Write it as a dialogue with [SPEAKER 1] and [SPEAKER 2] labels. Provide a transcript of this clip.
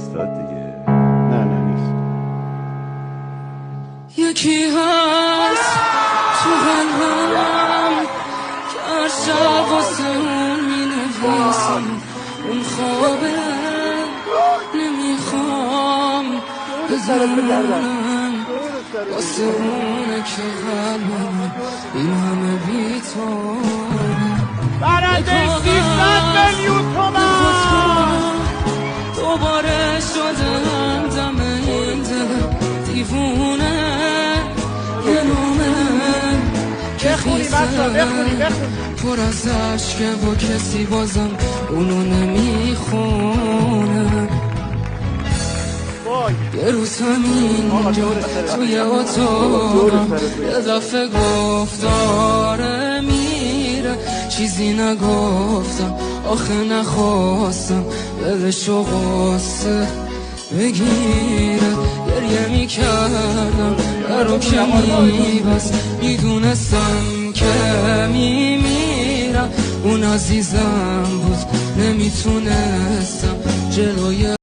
[SPEAKER 1] استاد دیگه.
[SPEAKER 2] نه نیست.
[SPEAKER 3] یکی هست تو قلبم که هر شب واسه اون می نویسم، اون خوابه نمیخوام بزنم، واسه اونه که قلبم این همه بیتونه.
[SPEAKER 2] برنده 300 میلیون تومان
[SPEAKER 3] دوباره شدم دم این دل دیوونه، یه نومه که خیزه پر از عشقه با کسی بازم اونو نمیخونه. یه روز همینجا توی اتاقم یه دفعه گفت داره میره، چیزی نگفتم آخه نخواستم دلشو غصه بگیره. گریه میکردم درو که میبست، میدونستم که میمیرم، اون عزیزم بود نمیتونستم جلوی